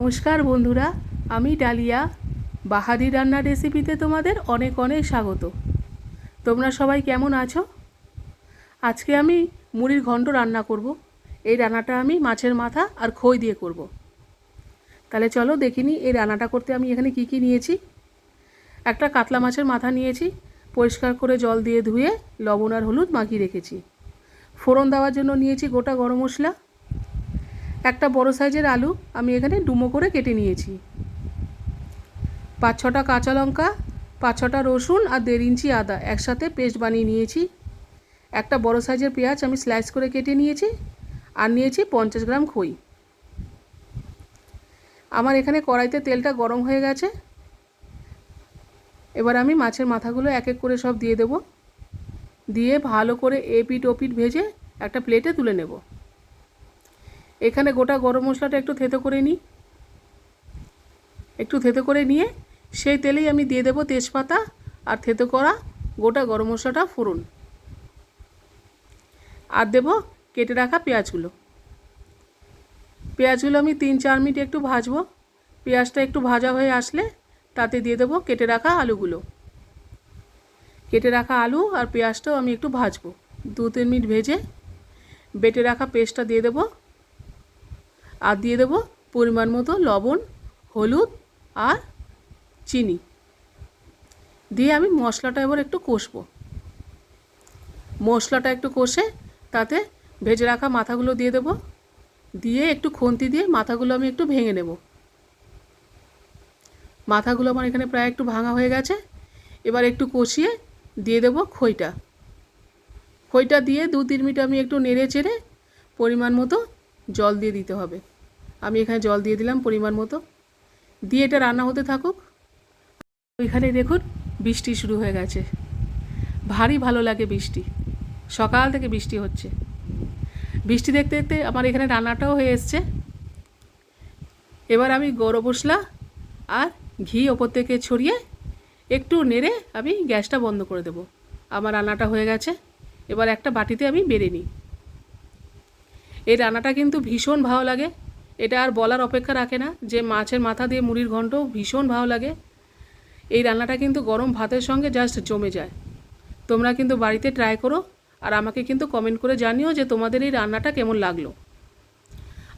নমস্কার বন্ধুরা, আমি ডালিয়া। বাহারি রান্নার রেসিপিতে তোমাদের অনেক অনেক স্বাগত। তোমরা সবাই কেমন আছো? আজকে আমি মুড়ির ঘন্ট রান্না করব। এই রান্নাটা আমি মাছের মাথা আর খই দিয়ে করব। তাহলে চলো দেখিনি এই রান্নাটা করতে আমি এখানে কি কি নিয়েছি। একটা কাতলা মাছের মাথা নিয়েছি, পরিষ্কার করে জল দিয়ে ধুয়ে লবণ আর হলুদ মাখিয়ে রেখেছি। ফোড়ন দেওয়ার জন্য নিয়েছি গোটা গরম মশলা। একটা বড় সাইজের আলু আমি এখানে ডুমো করে কেটে নিয়েছি। 5-6টা কাঁচা লঙ্কা, 5-6টা রসুন আর 1.5 ইঞ্চি আদা একসাথে পেস্ট বানিয়ে নিয়েছি। একটা বড় সাইজের পেঁয়াজ আমি স্লাইস করে কেটে নিয়েছি। আর নিয়েছি 50 গ্রাম খই। আমার এখানে কড়াইতে তেলটা গরম হয়ে গেছে। এবার আমি মাছের মাথাগুলো এক এক করে সব দিয়ে দেব। দিয়ে ভালো করে এপিট ওপিট ভেজে একটা প্লেটে তুলে নেব। এখানে গোটা গরম মশলাটা একটু থেতো করে নিই। একটু থেতো করে নিয়ে সেই তেলেই আমি দিয়ে দেব তেজপাতা আর থেতো করা গোটা গরম মশলাটা ফোড়ন। আর দেব কেটে রাখা পেঁয়াজগুলো। পেঁয়াজগুলো আমি 3-4 মিনিট একটু ভাজবো। পেঁয়াজটা একটু ভাজা হয়ে আসলে তাতে দিয়ে দেব কেটে রাখা আলুগুলো। কেটে রাখা আলু আর পেঁয়াজটাও আমি একটু ভাজবো। 2-3 মিনিট ভেজে বেটে রাখা পেস্টটা দিয়ে দেব। আর দিয়ে দেব পরিমাণ মতো লবণ, হলুদ আর চিনি দিয়ে আমি মশলাটা এবার একটু কষবো। মশলাটা একটু কষে তাতে ভেজে রাখা মাথাগুলো দিয়ে দেব। দিয়ে একটু খুন্তি দিয়ে মাথাগুলো আমি একটু ভেঙে নেব। মাথাগুলো আমার এখানে প্রায় একটু ভাঙা হয়ে গেছে। এবার একটু কষিয়ে দিয়ে দেব খইটা। খইটা দিয়ে 2-3 মিনিট আমি একটু নেড়ে চেড়ে পরিমাণ মতো জল দিয়ে দিতে হবে। আমি এখানে জল দিয়ে দিলাম পরিমাণ মতো। দিয়ে এটা রান্না হতে থাকুক। ওইখানে দেখুন বৃষ্টি শুরু হয়ে গেছে। ভারী ভালো লাগে বৃষ্টি। সকাল থেকে বৃষ্টি হচ্ছে। বৃষ্টি দেখতে দেখতে আমার এখানে রান্নাটাও হয়ে এসছে। এবার আমি গরম মশলা আর ঘি ওপর থেকে ছড়িয়ে একটু নেড়ে আমি গ্যাসটা বন্ধ করে দেব। আমার রান্নাটা হয়ে গেছে। এবার একটা বাটিতে আমি বেড়ে নিই। এই রান্নাটা কিন্তু ভীষণ ভালো লাগে। এটা আর বলার অপেক্ষা রাখে না যে মাছের মাথা দিয়ে মুড়ির ঘন্ট ভীষণ ভালো লাগে। এই রান্নাটা কিন্তু গরম ভাতের সঙ্গে জাস্ট জমে যায়। তোমরা কিন্তু বাড়িতে ট্রাই করো আর আমাকে কিন্তু কমেন্ট করে জানিও যে তোমাদের এই রান্নাটা কেমন লাগলো।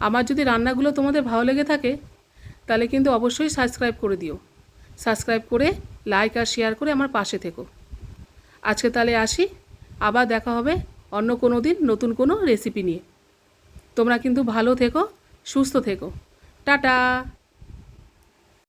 আমার যদি রান্নাগুলো তোমাদের ভালো লেগে থাকে তাহলে কিন্তু অবশ্যই সাবস্ক্রাইব করে দিও। সাবস্ক্রাইব করে লাইক আর শেয়ার করে আমার পাশে থেকো। আজকে তাহলে আসি, আবার দেখা হবে অন্য কোনো দিন নতুন কোনো রেসিপি নিয়ে। তোমরা কিন্তু ভালো থেকো, সুস্থ থেকো। টাটা।